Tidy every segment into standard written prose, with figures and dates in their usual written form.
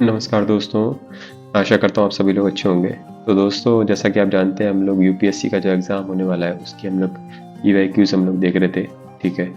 नमस्कार दोस्तों, आशा करता हूँ आप सभी लोग अच्छे होंगे। तो दोस्तों, जैसा कि आप जानते हैं, हम लोग यूपीएससी का जो एग्ज़ाम होने वाला है उसकी हम लोग पीवाईक्यूज़ हम लोग देख रहे थे, ठीक है।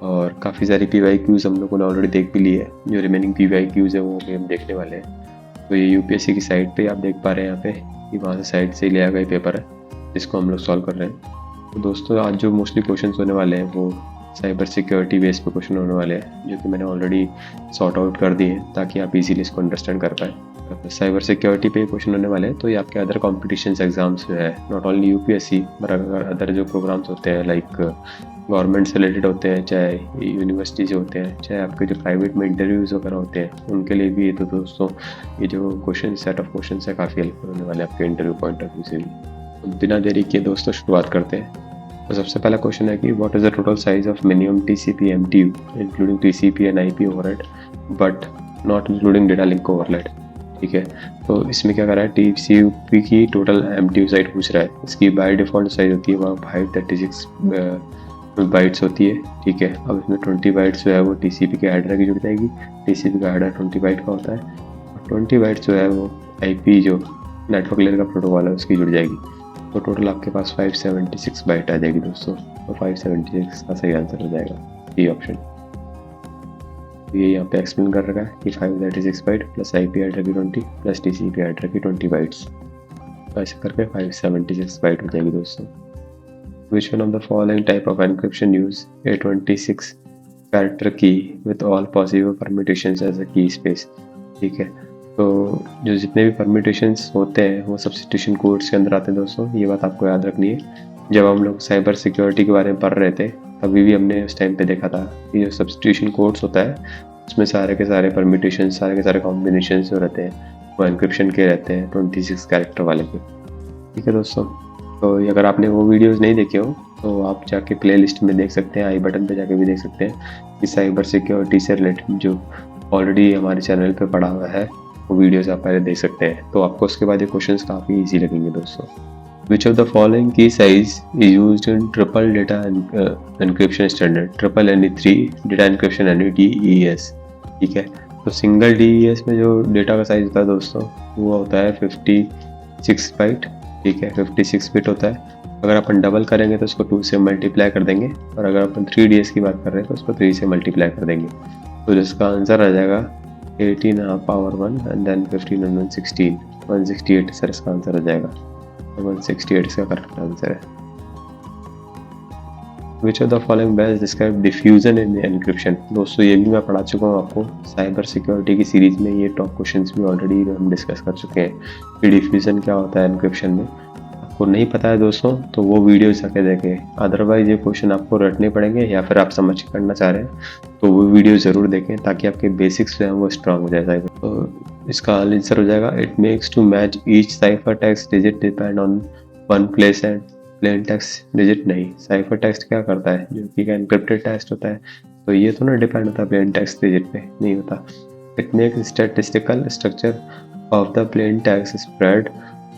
और काफ़ी सारी पीवाईक्यूज़ हम लोगों ने ऑलरेडी देख भी ली है। जो रिमेनिंग पीवाईक्यूज़ है वो भी हम देखने वाले हैं। तो ये यूपीएससी की साइट पे आप देख पा रहे हैं यहाँ पे कि वहाँ से साइट से लिया गया पेपर है जिसको हम लोग सॉल्व कर रहे हैं। तो दोस्तों, आज जो मोस्टली क्वेश्चन होने वाले हैं वो साइबर सिक्योरिटी बेस पे क्वेश्चन होने वाले हैं, जो कि मैंने ऑलरेडी सॉर्ट आउट कर दिए हैं ताकि आप इजीली इसको अंडरस्टैंड कर पाए। साइबर सिक्योरिटी पे क्वेश्चन होने वाले हैं, तो ये आपके अदर कॉम्पिटिशन्स एग्जाम्स जो है, नॉट ओनली यूपीएससी पर अगर अदर जो प्रोग्राम्स होते हैं लाइक गवर्नमेंट से रिलेटेड होते हैं, चाहे यूनिवर्सिटी से होते हैं, चाहे आपके जो प्राइवेट में इंटरव्यूज़ वगैरह होते हैं, उनके लिए भी ये तो दोस्तों ये जो क्वेश्चन सेट ऑफ क्वेश्चन है काफ़ी हेल्पफुल होने वाले हैं आपके इंटरव्यू पॉइंट ऑफ व्यू से भी। तो बिना देरी किए दोस्तों शुरुआत करते हैं। तो सबसे पहला क्वेश्चन है कि what is the total size of minimum TCP MTU including TCP and IP overhead but not including data link overhead. ठीक है, तो इसमें क्या कर रहा है, टीसीपी की टोटल एमटीयू साइज पूछ रहा है। इसकी बाय डिफॉल्ट साइज होती है वह 536 बाइट्स होती है। ठीक है, अब इसमें 20 बाइट्स जो है वो टीसीपी के हेडर की जुड़ जाएगी। टीसीपी का हेडर 20 बाइट का होता है और 20 बाइट्स जो है वो आईपी जो नेटवर्क लेयर का प्रोटोकॉल है उसकी जुड़ जाएगी। तो टोटल आपके पास 576 बाइट आ जाएगी दोस्तों। तो 576 का सही आंसर हो जाएगा ये ऑप्शन। ये यहाँ पे एक्सप्लेन कर रखा है कि 536 बाइट प्लस आईपी एड्रेस की 20 प्लस टीसीपी एड्रेस की 20 बाइट्स, तो ऐसे करके 576 बाइट हो जाएगी दोस्तों। Which one of the following type of encryption use a 26 character key with all possible permutations as a key space. ठीक है, तो जो जितने भी परम्यूटेशंस होते हैं वो सब्स्टिट्यूशन कोड्स के अंदर आते हैं दोस्तों। ये बात आपको याद रखनी है। जब हम लोग साइबर सिक्योरिटी के बारे में पढ़ रहे थे तभी भी हमने उस टाइम पे देखा था कि जो सब्स्टिट्यूशन कोड्स होता है उसमें सारे के सारे परम्यूटेशन, सारे के सारे कॉम्बिनेशन जो रहते हैं वो एनक्रिप्शन के रहते हैं 26 कैरेक्टर वाले के। ठीक है दोस्तों, तो अगर आपने वो वीडियोज़ नहीं देखे हो तो आप जाके प्ले लिस्ट में देख सकते हैं, आई बटन पे जाके भी देख सकते हैं कि साइबर सिक्योरिटी से रिलेटेड जो ऑलरेडी हमारे चैनल पे पड़ा हुआ है वो वीडियोज़ आप पहले देख सकते हैं। तो आपको उसके बाद ये क्वेश्चंस काफ़ी इजी लगेंगे दोस्तों। विच ऑफ द फॉलोइंग की size is used in triple data encryption standard, triple NE3 data encryption NEDES। ठीक है, तो सिंगल DES में जो डेटा का साइज होता है दोस्तों वो होता है 56 बाइट। ठीक है, 56 बिट होता है। अगर अपन डबल करेंगे तो उसको 2 से मल्टीप्लाई कर देंगे, और अगर अपन 3DS की बात कर रहे हैं तो उसको 3 से मल्टीप्लाई कर देंगे। तो जिसका आंसर आ जाएगा 18 power 1 and then 15 and 116, 168 sir इसका आंसर हो जाएगा। 168 इसका करेक्ट आंसर है। Which of the following best describe diffusion in encryption. दोस्तों ये भी मैं पढ़ा चुका हूँ आपको साइबर सिक्योरिटी की सीरीज में। ये टॉप क्वेश्चंस भी ऑलरेडी हम डिस्कस कर चुके हैं कि डिफ्यूजन क्या होता है एनक्रिप्शन में। आपको नहीं पता है दोस्तों तो वो वीडियो जाके देखें, अदरवाइज ये क्वेश्चन आपको रटने पड़ेंगे, या फिर आप समझ के करना चाह रहे हैं तो वो वीडियो ज़रूर देखें ताकि आपके बेसिक्स जो हैं वो स्ट्रांग हो जाए। तो इसका आंसर हो जाएगा it makes to match each cipher text digit depend on one place and plain text digit नहीं। साइफर टेक्स्ट क्या करता है, जो कि एनक्रिप्टेड टेक्स्ट होता है, तो ये तो ना डिपेंड होता है प्लेन टेक्स्ट डिजिट पे, नहीं होता। It makes statistical structure of the plain text spread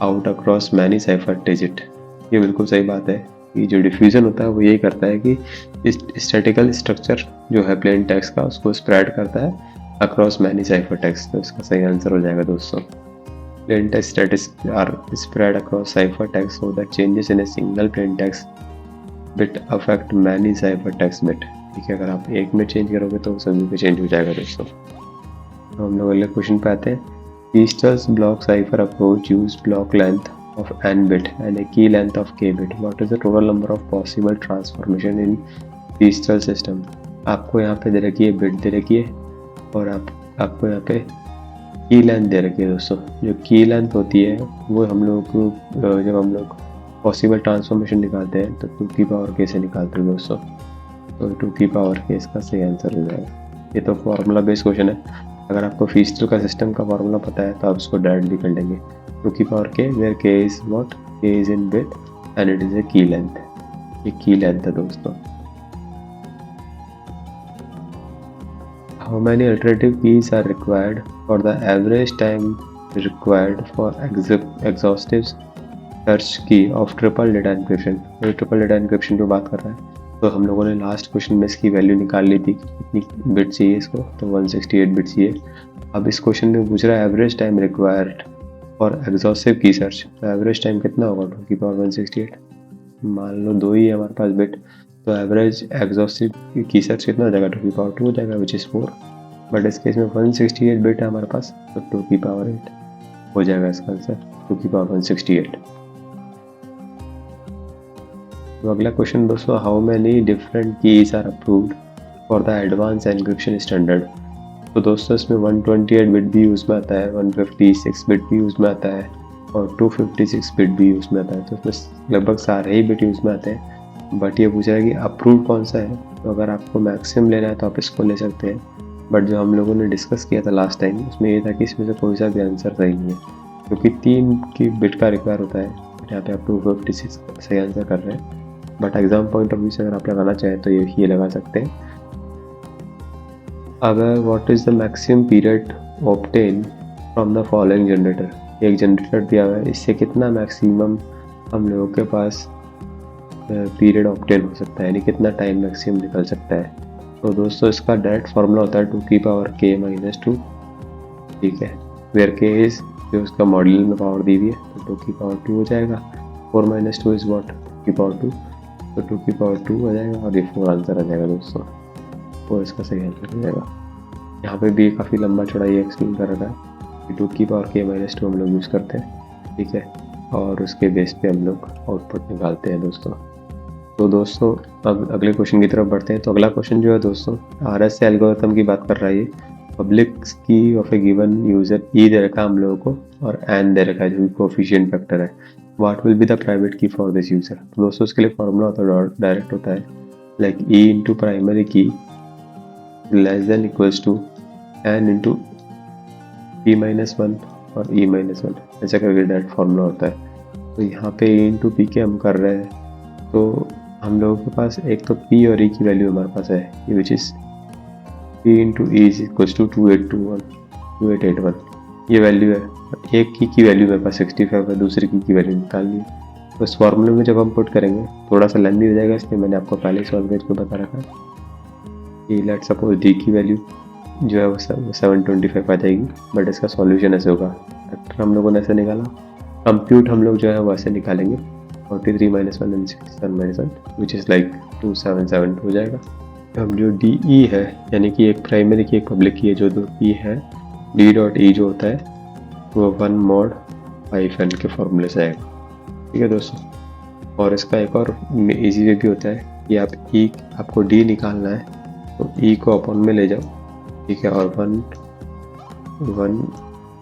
out across many cipher digit. ये बिल्कुल सही बात है कि जो डिफ्यूजन होता है वो यही करता है कि स्टैटिकल स्ट्रक्चर जो है प्लेन टेक्स्ट का उसको स्प्रेड करता है अक्रॉस मैनी साइफर टेक्स्ट। तो इसका सही आंसर हो जाएगा दोस्तों plain text statistics are spread across ciphertext so that changes in a single plain text bit affect many ciphertext bit। ठीक है, अगर आप एक में चेंज करोगे तो सभी पे चेंज हो जाएगा दोस्तों। तो हम लोग अगले क्वेश्चन पे आते हैं। Easter's block cipher approach use block length of n bit and a key length of k bit. What is the total number of possible transformation in Easter's system? आपको यहाँ पे दे रखी है बिट दे रखी है और आपको यहाँ पे की लेंथ दे रखी है दोस्तों। जो की लेंथ होती है वो हम लोग जब हम लोग पॉसिबल ट्रांसफॉर्मेशन निकालते हैं तो 2 की पावर k से निकालते हैं दोस्तों। तो 2 की पावर k इसका सही आंसर हो जाएगा। ये तो फॉर्मूला बेस्ड क्वेश्चन है। अगर आपको फीस्टल का सिस्टम का फॉर्मूला पता है तो आप उसको डायरेक्टली कर लेंगे। 2 की power k where k is what, k is in bit and it is a key length. ये की लेंथ है दोस्तों। How many alternative keys are required for the average time required for exhaustive search key of triple data encryption? ये triple data encryption की बात कर रहा है। तो हम लोगों ने लास्ट क्वेश्चन में इसकी वैल्यू निकाल ली थी, कितनी बिट चाहिए इसको, तो 168 बिट चाहिए। अब इस क्वेश्चन में पूछ रहा है average time required for exhaustive की सर्च, तो एवरेज टाइम कितना होगा 2 की पावर 168, मान लो 2 ही है हमारे पास बिट, तो एवरेज एग्जॉस्टिव की सर्च कितना हो जाएगा 2 की पावर 2 हो जाएगा विच इज़ 4, बट इस केस में 168 बिट है हमारे पास, तो 2 की पावर 8 हो जाएगा इसका आंसर 2 की पावर 168। तो अगला क्वेश्चन दोस्तों, how many different keys are approved for the advance encryption standard. तो दोस्तों इसमें 128 बिट भी यूज़ में आता है, 156 बिट भी यूज़ में आता है और 256 बिट भी यूज़ में आता है, तो इसमें लगभग सारे ही बिट यूज़ में आते हैं। बट ये पूछ रहा है कि अप्रूव्ड कौन सा है, तो अगर आपको मैक्सिमम लेना है तो आप इसको ले सकते हैं, बट जो हम लोगों ने डिस्कस किया था लास्ट टाइम उसमें ये था कि इसमें से कोई सा भी आंसर सही नहीं है, क्योंकि 3 की बिट का रिक्वायर होता है, यहाँ पे आप 256 सही आंसर कर रहे हैं, but exam point of view से अगर आप लगाना चाहें तो ये लगा सकते हैं। अगर what is the maximum period obtain from the following generator, एक जनरेटर दिया हुआ है, इससे कितना मैक्सिमम हम लोगों के पास पीरियड ऑब्टेन हो सकता है, यानी कितना टाइम मैक्सिमम निकल सकता है। तो दोस्तों इसका डायरेक्ट फार्मूला होता है 2 की पावर k - 2, ठीक है, वेयर k इज जो उसका मॉड्यूल में पावर दी हुई है, तो 2 की पावर 2 हो जाएगा, 4 - 2 इज व्हाट 2 की पावर 2, तो 2 की पावर 2 हो जाएगा और ये 4 आंसर आ जाएगा दोस्तों, और इसका सही आंसर हो जाएगा। यहाँ पे भी काफ़ी लंबा चौड़ा ये एक्सप्लेन कर रहा है कि 2 की पावर k - 2 हम लोग यूज़ करते हैं, ठीक है, और उसके बेस पे हम लोग आउटपुट निकालते हैं दोस्तों। तो दोस्तों अब अगले क्वेश्चन की तरफ बढ़ते हैं। तो अगला क्वेश्चन जो है दोस्तों RSA एल्गोरिथम की बात कर रहा है, ये पब्लिक की ऑफ ए गिवन यूजर ई दे रखा है हम लोगों को और एन दे रखा है जो कोफिशिएंट फैक्टर है, what will be the private की फॉर दिस यूजर। तो दोस्तों इसके लिए फॉर्मूला होता है डायरेक्ट होता है like e into primary key less than equals to n into p - 1 और e - 1, ऐसा करके डायरेक्ट फॉर्मूला होता है। तो यहाँ पे e इंटू पी के हम कर रहे हैं, तो हम लोगों के पास एक तो p और e की वैल्यू हमारे पास है which is p into e is equals to 2881 ये वैल्यू है, एक की वैल्यू मेरे पास 65 है, दूसरी की वैल्यू निकालनी है। तो इस फॉर्मूले में जब हम पुट करेंगे थोड़ा सा लेंथी हो जाएगा, इसलिए मैंने आपको पहले सॉल्व करके बता रखा है कि लेट सपोज d की वैल्यू जो है वो 725 आ जाएगी, बट इसका सॉल्यूशन ऐसे होगा, फैक्टर हम लोगों ने ऐसे निकाला, कंप्यूट हम लोग जो है वो ऐसे निकालेंगे 43 - 1 and 67 - 1 विच इज़ लाइक 2772 हो जाएगा। अब जो डी ई है यानी कि एक प्राइमरी की एक पब्लिक की है, जो दो ई है डी डॉट ई जो होता है वो 1 mod 5n के फॉर्मूले से आएगा, ठीक है दोस्तों। और इसका एक और इजी वे भी होता है कि आप ई आपको डी निकालना है तो ई को अपॉन में ले जाओ, ठीक है, और 1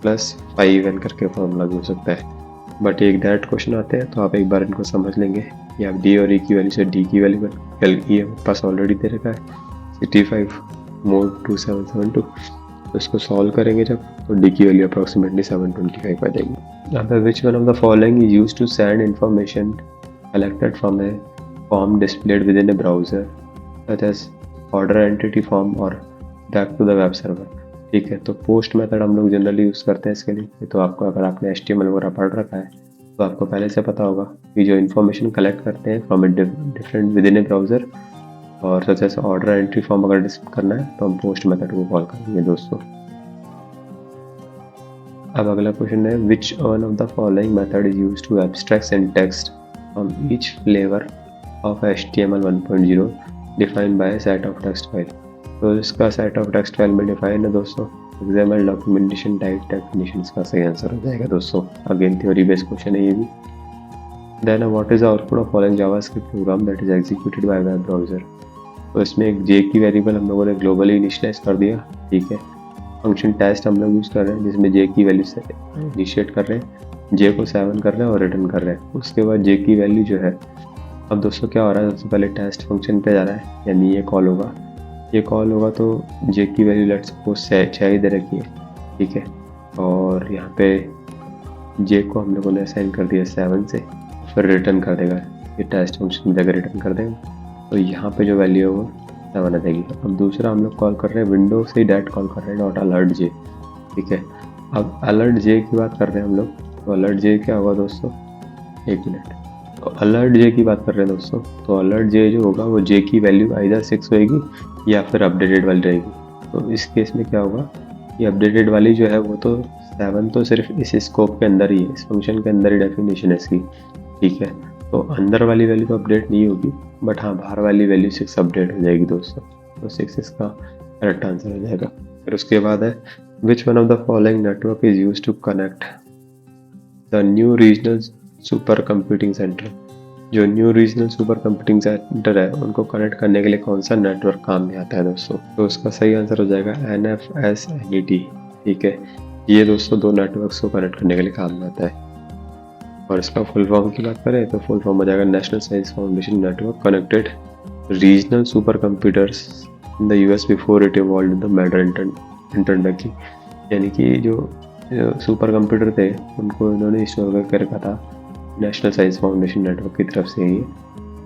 + 5n करके फॉर्मूला भी हो सकता है। बट एक डायरेक्ट क्वेश्चन आते हैं तो आप एक बार इनको समझ लेंगे कि आप डी और ई की वैल्यू से डी की वैल्यू कर, ई हमारे पास ऑलरेडी दे रखा है 65 mod 2772, तो इसको सॉल्व करेंगे जब तो डी की वैल्यू अप्रॉक्सीमेटली 725 आ जाएगी। यहाँ पे which one of the following is use to send information collected from a form displayed with in a browser such as order entity form और back to the web server, ठीक है। तो post method हम लोग generally use करते हैं इसके लिए, तो आपको अगर आपने HTML वगैरह पढ़ रखा है तो आपको पहले से पता होगा कि जो इन्फॉर्मेशन कलेक्ट करते हैं from a different with in a browser और such as order entry form अगर करना है तो हम पोस्ट मेथड को कॉल करेंगे दोस्तों। अब अगला क्वेश्चन है which one of the following method is use to abstract syntax from each flavour of HTML 1.0 defined by set of text file. तो इसका सेट ऑफ टेक्स्ट फाइल में डिफाइन है दोस्तों XML डॉक्यूमेंटेशन टाइप डेफिनेशंस का सही answer हो जाएगा दोस्तों। अगेन थ्योरी बेस्ड क्वेश्चन है ये भी। Then what is the output of following JavaScript program that is executed by web browser. तो इसमें एक जे की वेरिएबल हम लोगों ने ग्लोबली इनिशियलाइज कर दिया, ठीक है। फंक्शन टेस्ट हम लोग यूज़ कर रहे हैं जिसमें जे की वैल्यू से इनिशिएट कर रहे हैं, जे को 7 कर रहे हैं और रिटर्न कर रहे हैं। उसके बाद जे की वैल्यू जो है, अब दोस्तों क्या हो रहा है, सबसे पहले टेस्ट फंक्शन पे जा रहा है, यानी ये कॉल होगा तो जे की वैल्यू लेट्स सपोज 6 ही दे रखी है, ठीक है। और यहाँ पे जे को हम लोगों ने असाइन कर दिया 7 से, फिर रिटर्न कर देगा, ये टेस्ट फंक्शन की जगह रिटर्न कर देगा, तो यहाँ पे जो वैल्यू है वो 7 आ जाएगी। अब दूसरा हम लोग कॉल कर रहे हैं विंडो से ही डायरेक्ट कॉल कर रहे हैं डॉट अलर्ट जे, ठीक है। अब अलर्ट जे की बात कर रहे हैं हम लोग, तो अलर्ट जे क्या होगा दोस्तों, एक मिनट, तो अलर्ट जे की बात कर रहे हैं दोस्तों, तो अलर्ट जे जो होगा वो जे की वैल्यू आइदर 6 होएगी या फिर अपडेटेड वाली रहेगी। तो इस केस में क्या होगा, ये अपडेटेड वाली जो है वो तो 7 तो सिर्फ इस स्कोप के अंदर ही है, इस फंक्शन के अंदर ही डेफिनेशन है इसकी, ठीक है। तो अंदर वाली वैल्यू तो अपडेट नहीं होगी, बट हाँ बाहर वाली वैल्यू 6 अपडेट हो जाएगी दोस्तों। तो 6 इसका करेक्ट आंसर हो जाएगा। फिर उसके बाद है which one of the following network is use to connect the new regional super computing center. जो new regional super computing center है उनको कनेक्ट करने के लिए कौन सा नेटवर्क काम में आता है दोस्तों? तो उसका सही आंसर हो जाएगा NFS-NET, ठीक है। ये दोस्तों 2 नेटवर्क्स को कनेक्ट करने के लिए काम में आता है। और इसका फुल फॉर्म की बात करें तो फुल फॉर्म हो जाएगा national science foundation network connected regional super computers in the US before it evolve the matter इंटरडक्की। यानी कि जो सुपर कंप्यूटर थे उनको इन्होंने इंस्टॉल कर रखा था नेशनल साइंस फाउंडेशन नेटवर्क की तरफ से ही।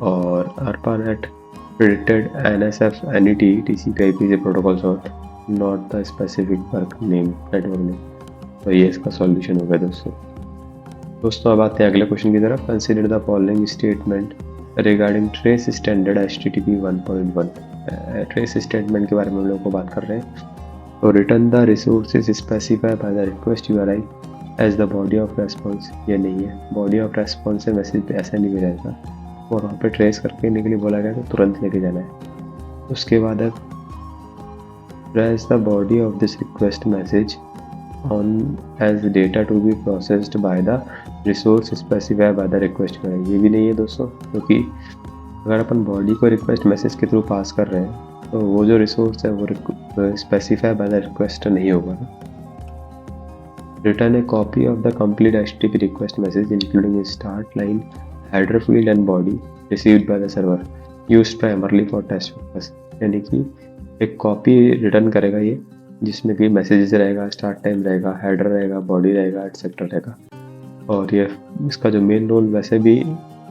और ARPANET predicted NSF-NET TCP/IP से protocol sort not the specific work name network name. तो ये इसका सॉल्यूशन होगा दोस्तों अब आते हैं अगले क्वेश्चन की तरफ। Consider the following statement regarding trace standard HTTP 1.1। Trace statement के बारे में हम लोग को बात कर रहे हैं। तो return the resources specify by the request URI as the body of response. ये नहीं है, बॉडी ऑफ रेस्पॉन्स से मैसेज पे ऐसा नहीं मिलेगा और वहाँ पे ट्रेस करके के लिए बोला गया तो तुरंत लेके जाना है। उसके बाद है press the body of this request message on as data to be processed by the resource specify by the request URI। ये भी नहीं है दोस्तों, क्योंकि अगर अपन बॉडी को रिक्वेस्ट मैसेज के थ्रू पास कर रहे हैं तो वो जो रिसोर्स है वो स्पेसिफाई बाय द रिक्वेस्ट नहीं होगा ना। Return a copy of the complete HTTP request message including a start line, header field and body received by the server used primarily for test purpose। यानी कि एक copy return करेगा ये, जिसमें कि मैसेजेस रहेगा, स्टार्ट टाइम रहेगा, header रहेगा, बॉडी रहेगा, एटसेट्रा रहेगा। और ये इसका जो मेन रोल वैसे भी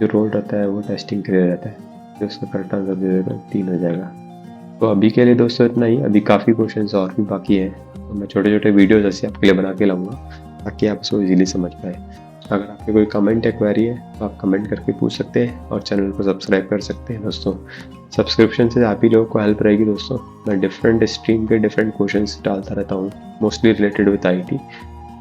जो रोल रहता है वो टेस्टिंग के लिए रहता है। तो उसका करेक्ट आंसर दे देगा 3 हो जाएगा। तो अभी के लिए दोस्तों इतना ही। अभी काफ़ी क्वेश्चंस और भी बाकी है, तो मैं छोटे छोटे वीडियोस ऐसे आपके लिए बना के लाऊंगा ताकि आप उसको इजीली समझ पाए। अगर आपके कोई कमेंट या क्वेरी है तो आप कमेंट करके पूछ सकते हैं और चैनल को सब्सक्राइब कर सकते हैं दोस्तों। सब्सक्रिप्शन से आप ही लोगों को हेल्प रहेगी दोस्तों। मैं डिफरेंट स्ट्रीम के डिफरेंट क्वेश्चंस डालता रहता हूँ, मोस्टली रिलेटेड विद IT।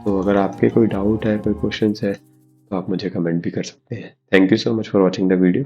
तो अगर आपके कोई डाउट है, कोई क्वेश्चंस है तो आप मुझे कमेंट भी कर सकते हैं। Thank you so much for watching the video.